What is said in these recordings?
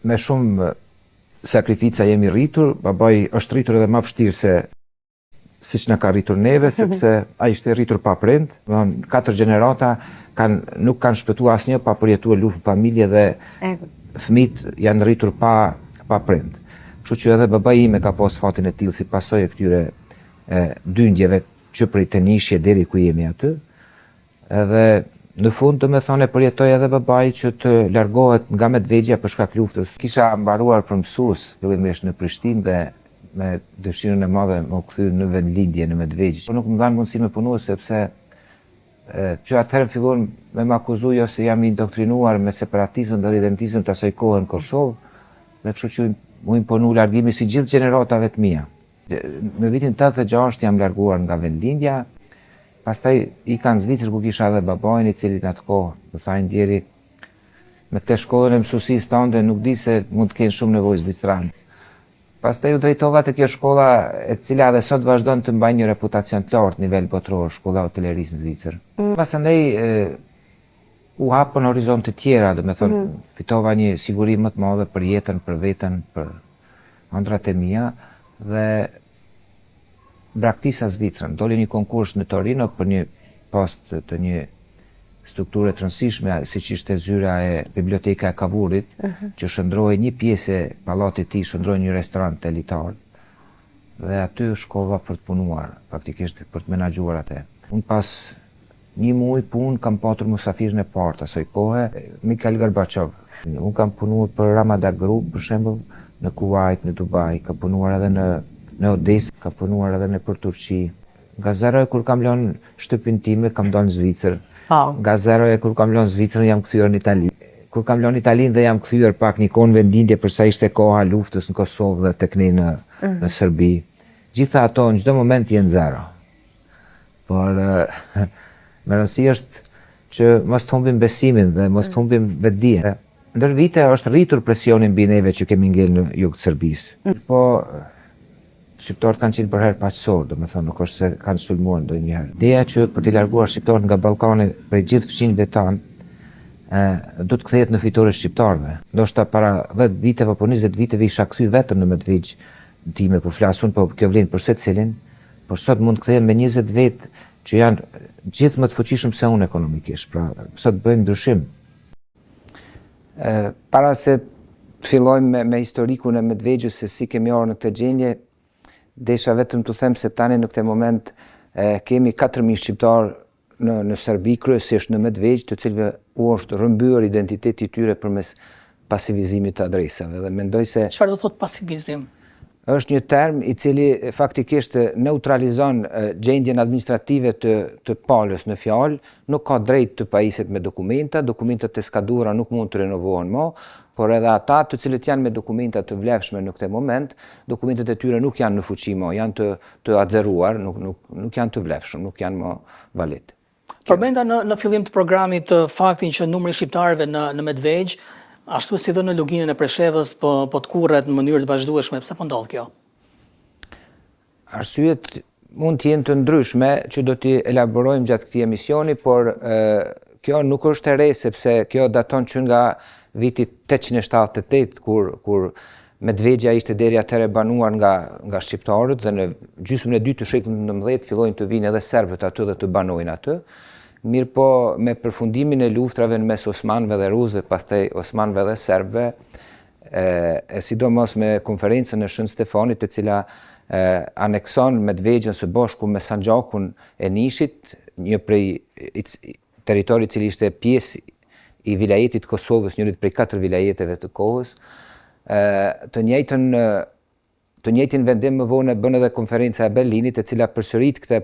me shumë sakrifica jemi rritur, babai është rritur edhe më vështirë se siç na ka rritur neve, sepse ai ishte rritur pa prind, domthonë 4 gjenerata nuk kanë shpëtuar asnjë pa përjetuar luftë familje dhe fëmijët janë rritur pa prind. Kështu që edhe babai im ka pas fatin e tillë si pasojë e këtyre dyndjeve që prej të nishje deri ku jemi aty. Edhe në fund domethënë përjetoi edhe babai që të largohet nga Medvegjja për shkak luftës. Kisha mbaruar për mësues fillimisht në Prishtinë dhe me dëshirën e madhe më kthy në vendlindje në Medvegjë. Po nuk më dhanë mundësi me punu sepse që atëherë fillon me më akuzuar jo se jam indoktrinuar me separatizëm dhe identizëm të asaj kohe në Kosovë, dhe kështu që mu imponu largimi si gjithë gjeneratave të mia. Në vitin 86 jam larguar nga vendlindja, pastaj i kanë Zvicër ku kisha edhe babain i cili në atë kohë, më tha ndjeri, me këtë shkollën e mësuesisë tënde nuk di se mund të kenë shumë nevojë zviceranë. Pastaj u drejtova te kjo shkolla e cila edhe sot vazhdon të mbajë një reputacion të lartë nivel botror, shkolla hotelerisë në Zvicër. Pastaj u hapën horizonte të tjera, domethënë fitova një siguri më të madhe për jetën, për veten, për ëndrat e mia dhe braktisa Zvicrën. Doli një konkurs në Torino për një post të një strukture të rëndësishme, siç ishte zyra e biblioteka e Kavurit, që shndroi një pjesë e pallatit të tij, shndroi një restorant elitar. Dhe aty shkova për të punuar, faktikisht për të menaxhuar atë. Unë pas një muaj punë kam patur musafirin e parë asaj kohe, Mikhail Gorbachev. Unë kam punuar për Ramada Group, për shembull, në Kuwait, në Dubai, kam punuar edhe në Odesë, kam punuar edhe në Turqi. Nga zero kur kam lënë shtëpinë time, kam dalë në Zvicër. Nga zero kur kam lënë Zvicrën jam kthyer në Itali. Kur kam lënë Italinë dhe jam kthyer pak një kohë në vendindje për sa ishte koha luftës në Kosovë dhe tek ne në Serbi. Gjitha ato në çdo moment janë zero. Por më rëndësi është që mos të humbim besimin dhe mos të humbim vetdijen. Ndër vite është rritur presioni mbi neve që kemi ngel në jug të Serbisë. Po shqiptarët kanë qenë për herë paqësorë, domethënë nuk është se kanë sulmuar ndonjëherë. Ideja që për të larguar shqiptarët nga Ballkani prej gjithë fëmijëve tan, do të kthehet në fitore shqiptarëve. Ndoshta para 10 viteve apo 20 viteve isha kthy vetëm në Medvegjë time për flasun, po kjo vlen për secilin, por sot mund të kthehem me 20 vet që janë gjithë më të fuqishëm se unë ekonomikisht. Pra, sot bëjmë ndryshim. Para se të fillojmë me historikun e Medvegjës se si kemi ardhur në këtë gjendje, desha vetëm të them se tani në këtë moment kemi 4.000 shqiptarë në Serbi, kryesisht në Medvegjë, të cilëve u është rrëmbyer identiteti i tyre përmes pasivizimit të adresave. Dhe mendoj se çfarë do thotë pasivizim? Është një term i cili faktikisht neutralizon gjendjen administrative të palës në fjalë, nuk ka drejt të pajiset me dokumenta, dokumentat e skaduara nuk mund të renovohen më, por edhe ata të cilët janë me dokumenta të vlefshme në këtë moment, dokumentet e tyre nuk janë në fuqi më, janë të axeruar, nuk janë të vlefshëm, nuk janë më valid. Përmenda në fillim të programit faktin që numri i shqiptarëve në Medvegjë, ashtu si dhe në luginën e Preshevës, po të kurret në mënyrë të vazhdueshme, pse po ndodh kjo? Arsyet mund të jenë të ndryshme që do t'i elaborojmë gjatë këtij emisioni, por kjo nuk është e re sepse kjo daton që nga viti 878 kur Medvegjja ishte deri atëherë banuar nga shqiptarët dhe në gjysmën e dytë të shekullit XIX fillojnë të vinë edhe serbët aty dhe të banojnë aty. Mirë po me përfundimin e luftrave në mes osmanëve dhe rusëve, pastaj osmanëve dhe serbëve, sidomos me konferencën e Shën Stefanit, e cila anekson Medvegjën së bashku me Sanxhakun e Nishit, një prej territori i cili ishte pjesë i vilajetit Kosovës, njërit prej 4 vilajeteve të kohës. Të njëjtin vendim më vonë bën edhe konferenca e Berlinit, e cila përsërit këtë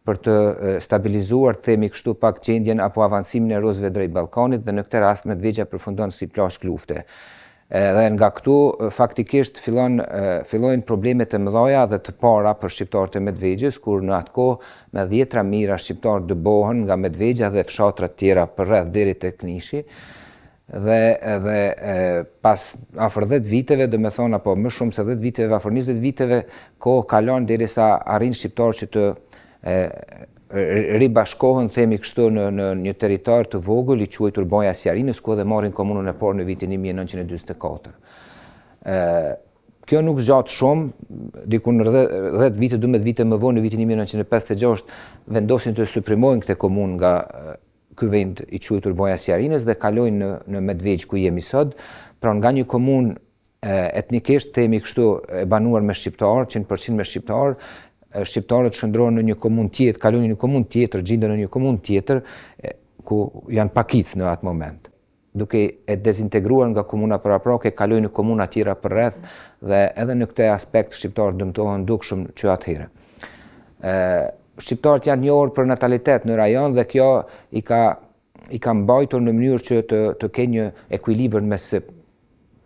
për të stabilizuar, themi kështu pak gjendjen apo avancimin e rusëve drejt Ballkanit, dhe në këtë rast Medvegjja përfundon si plashk lufte. Dhe nga këtu faktikisht fillojnë problemet e mëdha dhe të para për shqiptarët e Medvegjës, kur në atë kohë me 10 mijëra shqiptarë dëbohen nga Medvegjja dhe fshatra të tjera përreth deri tek Nishi. Dhe pas afër 10 viteve, domethënë apo më shumë se 10 viteve, afër 20 viteve, kohë kalon derisa arrin shqiptarë që të ribashkohen, themi kështu, në një territor të vogël i quajtur Baja e Sjarinës, ku edhe marrin komunën e parë në vitin 1944. Kjo nuk zgjat shumë, diku në 10 vite, 12 vite më vonë, në vitin 1956, vendosin të suprimojnë këtë komunë nga ky vend i quajtur Baja e Sjarinës dhe kalojnë në Medvegjë ku jemi sot. Pra nga një komunë etnikisht, themi kështu, e banuar me shqiptar, 100% me shqiptar, shqiptarët shndrohen në një komunë tjetër, kalojnë në një komunë tjetër, gjenden në një komunë tjetër, ku janë pakicë në atë moment. Duke e dezintegruar nga komuna paraprake, kalojnë në komuna tjera për rreth dhe edhe në këtë aspekt shqiptarët dëmtohen dukshëm që atëherë. Shqiptarët janë njohur për natalitet në rajon dhe kjo i ka mbajtur në mënyrë që të kenë një ekuilibër mes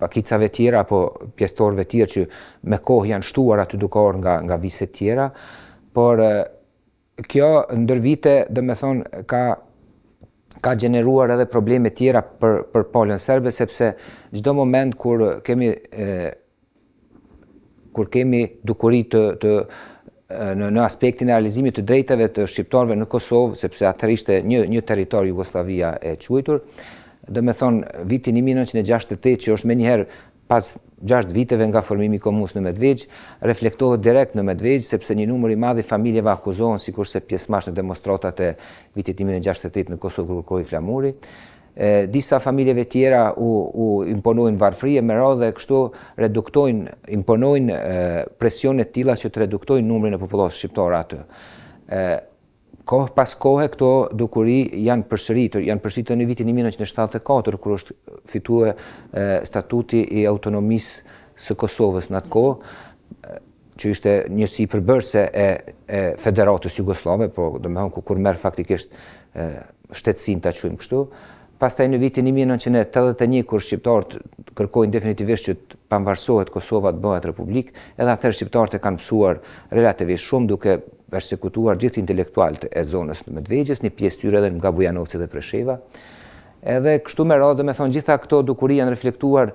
pakicave tjera apo pjesëtorëve tjerë që me kohë janë shtuar aty dukor nga viset tjera, por kjo ndër vite, domethënë, ka gjeneruar edhe probleme tjera për palën serbe, sepse çdo moment kur kemi dukuri në aspektin e realizimit të drejtave të shqiptarëve në Kosovë, sepse atëherë ishte një territor Jugoslavia e quajtur, domethënë vitin 1968, që është menjëherë pas 6 viteve nga formimi i komunës në Medvegjë, reflektohet direkt në Medvegjë, sepse një numër i madh i familjeve akuzohen sikurse pjesëmarrës në demonstratat e vitit 1968 në Kosovë kur kërkoi flamuri. Disa familjeve tjera u imponojnë varfërie me radhë dhe kështu imponojnë presione të tilla që të reduktojnë numrin e popullatës shqiptare aty. Kohë pas kohe këto dukuri janë përsëritur në vitin 1974 kur është fituar statuti i autonomisë së Kosovës në atë kohë, që ishte njësi përbërëse e Federatës Jugoslave, por domethënë kur merr faktikisht shtetësinë ta quajmë kështu. Pastaj në vitin 1981 kur shqiptarët kërkojnë definitivisht që të pavarësohet Kosova të bëhet republikë, edhe atëherë shqiptarët e kanë mësuar relativisht shumë duke persekutuar gjithë intelektualët e zonës në Medvegjës, një pjesë tyre edhe nga Bujanovci dhe Presheva. Edhe kështu me radhë, domethënë gjitha këto dukuri janë reflektuar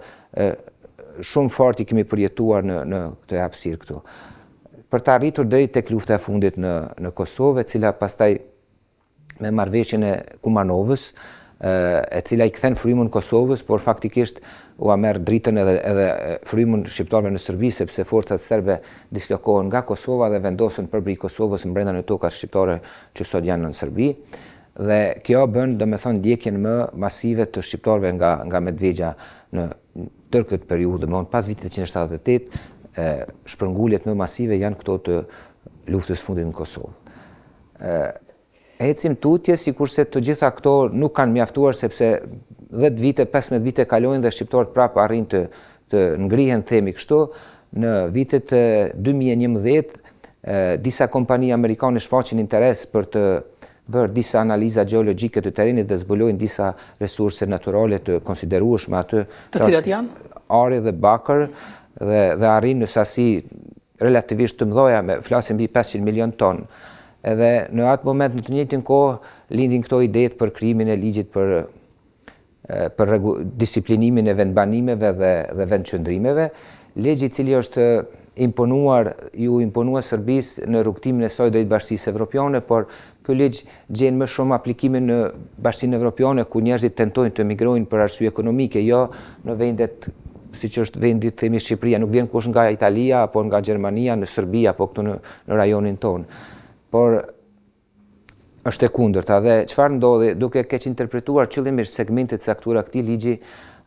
shumë fort, i kemi përjetuar në këtë hapësirë këtu. Për të arritur deri tek lufta e fundit në Kosovë, e cila pastaj me marrëveshjen e Kumanovës, e cila i kthen frymën Kosovës, por faktikisht u merr dritën edhe frymën shqiptarëve në Serbi, sepse forcat serbe dislokohen nga Kosova dhe vendosen përballë Kosovës brenda në tokat shqiptare që sot janë në Serbi. Dhe kjo bën, domethënë, ndjekjen më masive të shqiptarëve nga Medvegjja në tërë këtë periudhë, domethënë pas vitit 1978, shpërnguljet më masive janë këto të luftës fundit në Kosovë. Ecim tutje, sikurse të gjitha këto nuk kanë mjaftuar, sepse 10 vite, 15 vite kalojnë dhe shqiptarët prapë arrin të ngrihen, themi kështu. Në vitet 2011, disa kompani amerikane shfaqin interes për të bërë disa analiza gjeologjike të terrenit dhe zbulojnë disa resurse naturale të konsiderueshme aty. Të cilat janë? Ari dhe bakër, dhe arrin në sasi relativisht të mëdha, flasim mbi 500 milion tonë. Edhe në atë moment, në të njëjtin kohë, lindin këto idetë për krijimin e ligjit për disiplinimin e vendbanimeve dhe vendqëndrimeve. Legji i cili është imponua Serbisë në rrugtimin e saj drejt Bashkisë Evropiane, por ky ligj gjen më shumë aplikimin në Bashkinë Evropiane, ku njerëzit tentojnë të emigrojnë për arsye ekonomike, jo në vendet siç është vendi, themi Shqipëria, nuk vjen kush nga Italia apo nga Gjermania në Serbi apo këtu në rajonin tonë. Por është e kundërta dhe çfarë ndodhi, duke keq interpretuar qëllimisht segmentet caktuara këtij ligji,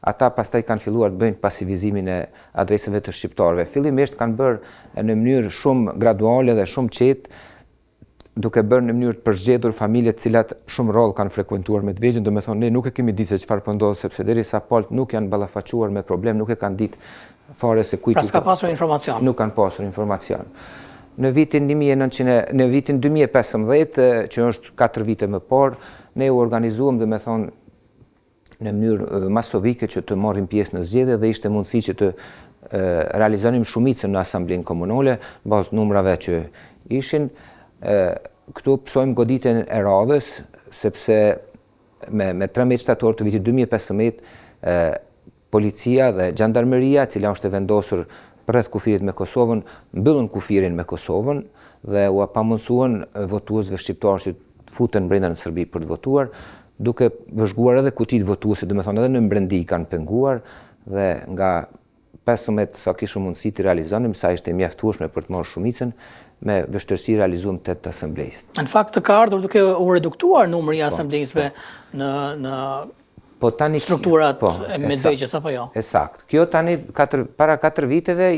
ata pastaj kanë filluar të bëjnë pasivizimin e adresave të shqiptarëve. Fillimisht kanë bërë në mënyrë shumë graduale dhe shumë qetë, duke bërë në mënyrë të përzgjedhur familje të cilat shumë rroll kanë frekuentuar Medvegjën, domethënë ne nuk e kemi ditë se çfarë po ndodh, sepse derisa palët nuk janë ballafaquar me problem, nuk e kanë ditë fare se kujt. Pra s'ka pasur informacion. Nuk kanë pasur informacion. Në vitin 2015, që është 4 vite më parë, ne u organizuam, domethënë, në mënyrë masovike që të marrim pjesë në zgjedhje dhe ishte mundësi që të realizonim shumicën në asamblenë komunale, bazë numrave që ishin. Këtu pësojmë goditjen e radhës, sepse me 13 shtator të vitit 2015, policia dhe gjandarmeria, cila është e vendosur rreth kufirit me Kosovën, mbyllën kufirin me Kosovën dhe u pamundsuan votuesve shqiptarë që futen brenda në Serbi për të votuar, duke vëzhguar edhe kutitë votuese, domethënë edhe në mbrendi kanë penguar dhe nga 15 sa kishëm mundësi të realizonim, sa ishte mjaftueshme për të marrë shumicën, me vështirësi realizuam 8 asamblejës. Në fakt të ka ardhur duke u reduktuar numri i asamblejësve në strukturat e Medvegjës apo jo? Esakt. Kjo tani para 4 viteve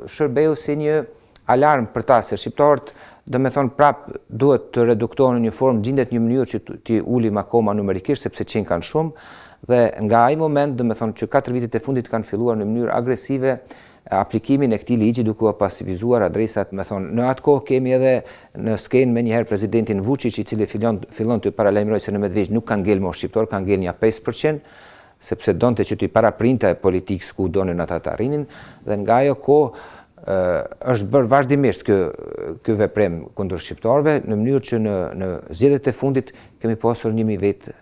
shërbeu si një alarm për ta se shqiptarët domethënë prap duhet të reduktohen në një formë, gjendet një mënyrë që t'i ulim akoma numerikisht sepse qenë kanë shumë dhe nga ai moment domethënë që 4 vitet e fundit kanë filluar në mënyrë agresive aplikimin e këtij ligji duke u pasivizuar adresat, më thonë, në atë kohë kemi edhe në skenë me njëherë presidentin Vučić i cili fillon të paralajmërojë se në Medvegjë nuk kanë ngel më shqiptar, kanë ngel një 5%, sepse donte që t'i paraprinte politikës ku donin ata të arrinin dhe nga ajo kohë është bërë vazhdimisht ky veprim kundër shqiptarëve në mënyrë që në zgjedhjet e fundit kemi pasur 1000 vetë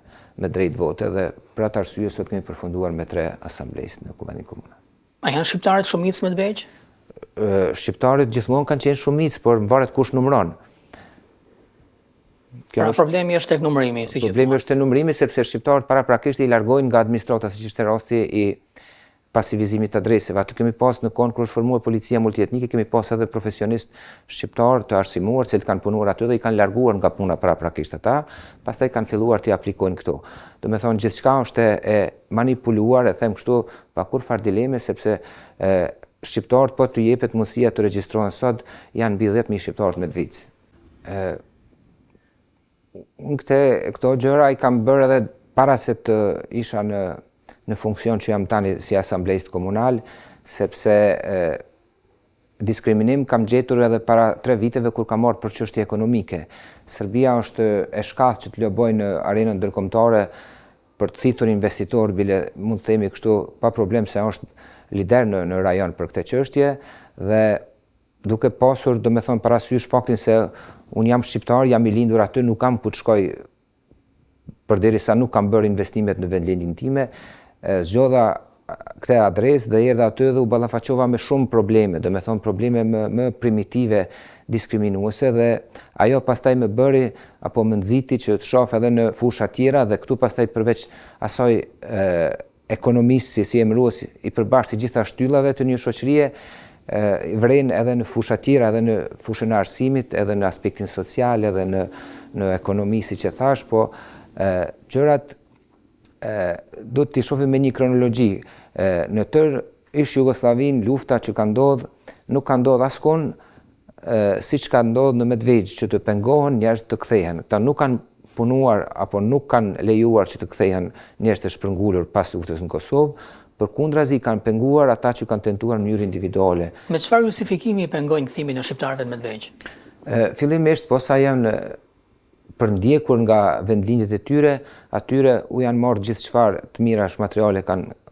me drejt vote dhe për atë arsye sot kemi përfunduar me 3 asamblejë në Kuvendin Komunal. A janë shqiptarët shumicë në Medvegjë? Shqiptarët gjithmonë kanë qenë shumicë, por varet kush numëron. Pra problemi është tek numërimi, si që problemi është te numërimi sepse shqiptarët paraprakisht i largojnë nga administrata, siç ishte rasti i pasivizimit të adreseve. Aty kemi pas në kohën kur është formuar policia multietnike, kemi pas edhe profesionistë shqiptarë të arsimuar, që kanë punuar aty dhe i kanë larguar nga puna paraprakisht ata, pastaj kanë filluar të aplikojnë këto. Do me thonë gjithçka është e manipuluar, e them kështu pa kurrë dileme, sepse shqiptarët po të jepet mundësia të regjistrohen sot, janë mbi 10.000 shqiptarë në Medvegjë. Unë këto gjëra i kam bërë edhe para se të isha në funksion që jam tani si asamblejist komunal, sepse diskriminim kam gjetur edhe para 3 viteve kur kam marrë për çështje ekonomike. Serbia është e shkath që të lobojë në arenën ndërkombëtare për të thithur investitor, bile mund të themi kështu pa problem se është lider në rajon për këtë çështje dhe duke pasur domethënë parasysh faktin se unë jam shqiptar, jam i lindur aty, nuk kam ku të shkoj përderisa nuk kam bërë investimet në vendlindjen time, zgjodha këtë adresë dhe erdha aty dhe u ballafaqova me shumë probleme, domethënë probleme më primitive, diskriminuese dhe ajo pastaj më bëri apo më nxiti që të shoh edhe në fusha tjera dhe këtu pastaj përveç asaj ekonomisë si emërues i përbashkët të gjitha shtyllave të një shoqërie, vren edhe në fusha tjera, edhe në fushën e arsimit, edhe në aspektin social, edhe në ekonomi, siç e thash, po gjërat do t'i shohim me një kronologji. Në tërë ish Jugosllavin, lufta që ka ndodhur, nuk ka ndodhur askund siç ka ndodhur në Medvegjë që të pengohen njerëz të kthehen. Këta nuk kanë punuar apo nuk kanë lejuar që të kthehen njerëz të shpërngulur pas luftës në Kosovë, përkundrazi kanë penguar ata që kanë tentuar në mënyrë individuale. Me çfarë justifikimi i pengojnë kthimin e shqiptarëve në Medvegjë? Fillimisht posa janë për ndjekur nga vendlindjet e tyre, atyre u janë marrë gjithë çfarë të mirash materiale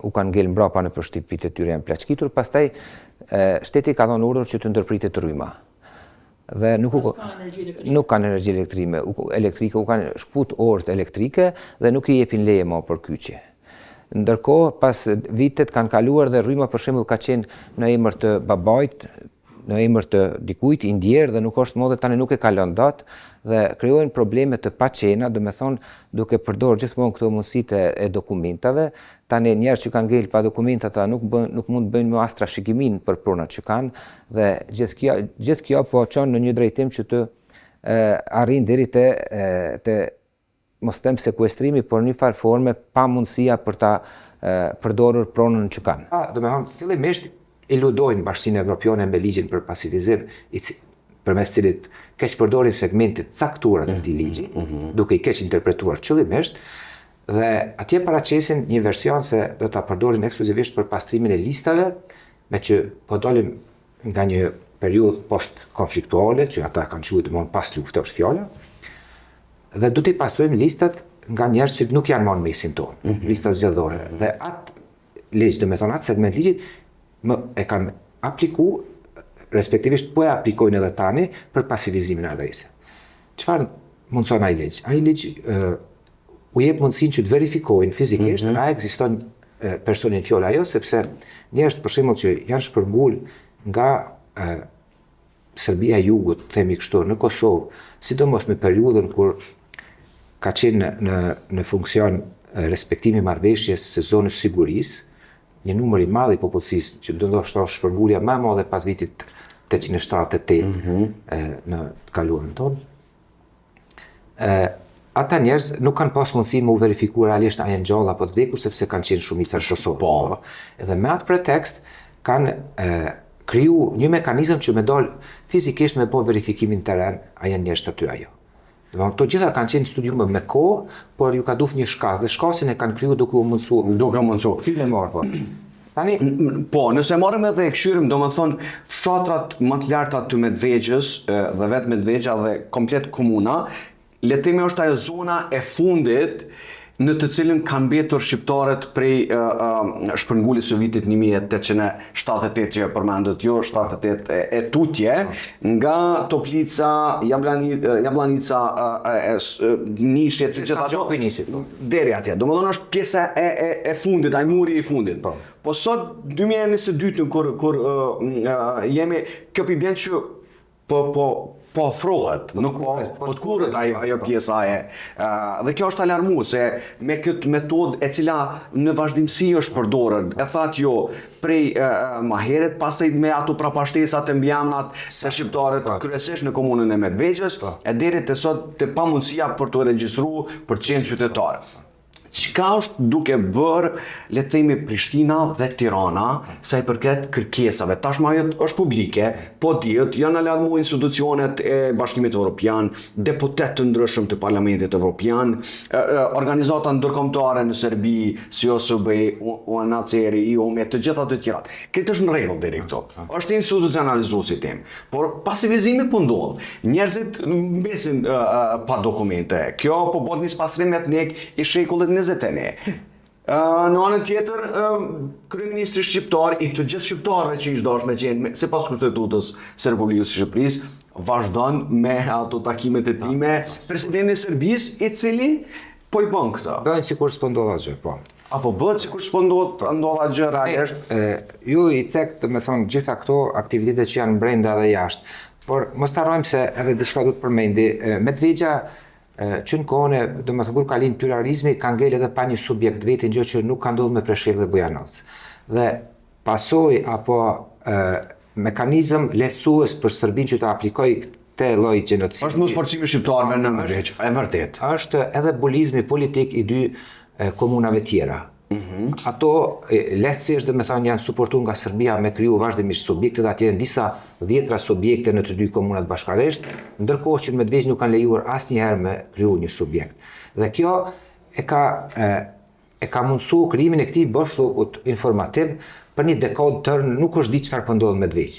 u kanë ngel mbrapa në shtëpitë e tyre janë plaçkitur, pastaj shteti ka dhënë urdhër që të ndërpritet rryma. Dhe nuk kanë energji elektrike, u kanë shkput orët elektrike dhe nuk i jepin leje më për kyçje. Ndërkohë, pas vitet kanë kaluar dhe rryma për shembull ka qenë në emër të babait, në emër të dikujt i ndjerë dhe nuk është modë tani nuk e kalon dot dhe krijojnë probleme të paqena, domethënë duke përdorur gjithmonë këto mundësitë e dokumentave. Tani njerëz që kanë ngel pa dokumente ata nuk mund të bëjnë më as trashëgimin për pronat që kanë dhe gjithë kjo po çon në një drejtim që të arrin deri te mos them sekuestrimi, por në një farë forme pa mundësia për ta përdorur pronën që kanë. Domethënë fillimisht i ludojnë Bashkinë Evropiane me ligjin për pasivizim, përmes cilit keq përdorin segmente caktuara të këtij ligji, duke i keq interpretuar qëllimisht, dhe atje paraqesin një version se do ta përdorin ekskluzivisht për pastrimin e listave, me që po dalim nga një periudhë post-konfliktuale, që ata kanë quajtur domosdoshmë pas lufte është fjala, dhe do t'i pastrojmë listat nga njerëz që nuk janë marrë mesin tonë, listat zgjedhore. Dhe atë ligj, domethënë atë segment ligjit e kanë apliku, respektivisht po e aplikojnë edhe tani për pasivizimin e adresave. Çfarë mundson ai ligj? Ai ligj u jep mundësinë që të verifikojnë fizikisht a ekziston personi në fjalë ajo, sepse njerëz për shembull që janë shpërngul nga Serbia Jugut, themi kështu, në Kosovë, sidomos në periudhën kur ka qenë në funksion respektimi marrëveshjes së zonës sigurisë, një numër i madh i popullsisë, që do ndoshta është shpërngulja më e madhe pas vitit 878 në të kaluarën tonë. Ata njerëz nuk kanë pas mundësi me u verifikuar realisht a janë gjallë apo të vdekur sepse kanë qenë shumica në Kosovë. Po. Edhe me atë pretekst kanë kriju një mekanizëm që me dal fizikisht me po verifikimin teren a janë njerëz të aty ajo. Këto gjitha kanë qenë studiume me kohë, por ju ka duf një shkas, dhe shkasin e kanë kriju duke u mundsu. Filme marrë, po. Tani, po, nëse marrim edhe e këshyrim, do më thonë, fshatrat më të larta të Medvegjës dhe vetë Medvegja dhe komplet komuna, le të themi është ajo zona e fundit në të cilën kanë mbetur shqiptarët prej shpërnguljes së vitit 1878 që përmendet jo 78 e tutje, nga Toplica, Jablanica, Nishit, deri atje. Domethënë është pjesa e fundit, ai muri i fundit. Po sot 2022 kur jemi kjo pi bjen që po ofrohet, nuk po të kurët ajo pjesa e. Dhe kjo është alarmuese me këtë metodë e cila në vazhdimsi është përdorur. E thatë jo prej ma heret, pastaj me ato prapashtesat e mbjamnat të shqiptarët kryesisht në komunën e Medvegjës, e deri te sot të pamundësia për të regjistruar për 100 qytetarë. Çka është duke bërë, le të themi, Prishtina dhe Tirana sa i përket kërkesave. Tashmë ajo është publike, po dihet, janë alarmuar institucionet e Bashkimit Evropian, deputet të ndryshëm të Parlamentit Evropian, organizata ndërkombëtare në Serbi, si OSBE, UNHCR, IOM, të gjitha të tjerat. Këtë është në rregull deri këto. Është institucionalizuar si temë. Por pasivizimi po ndodh. Njerëzit mbesin pa dokumente. Kjo po bën nis pastrim etnik i shekullit 20. Në anën tjetër, kryeministri shqiptar i të gjithë shqiptarëve që ishtë dashme qenë sipas kushtetutës së Republikës së Shqipërisë, vazhdon me ato takimet e tij me presidentin e Serbisë, i cili po i bën këtë. Bëhen sikur s'po ndodh asgjë, po. Apo bëhet sikur s'po ndodh asgjë realisht. Ju i cekt, me thonë, gjitha këto aktivitete që janë brenda dhe jashtë, por mos harrojmë se edhe diçka duhet përmendi. Medvegja që në kohën e, do më thëgur, ka lind pluralizmi, ka ngel edhe pa një subjekt vetin, gjë që nuk ka ndodhur me Preshevë dhe Bujanovac. Dhe pasoj apo mekanizëm lehtësues për Serbinë që të aplikoj këtë lloj gjenocidi. Është mos forcimi shqiptarëve në Medvegjë, e vërtet. Është edhe bulizmi politik i dy komunave tjera. Ato lehtësisht, dhe me thonë, janë suportuar nga Serbia me kriju vazhdimisht subjekte, dhe atje janë disa dhjetra subjekte në të dy komunat bashkërisht, ndërkohë që në Medvegjë nuk kanë lejuar asnjëherë me kriju një subjekt. Dhe kjo e ka mundësu krijimin e këtij boshllukut informativ për një dekadë tërë, nuk është di çfarë po ndodh në Medvegjë.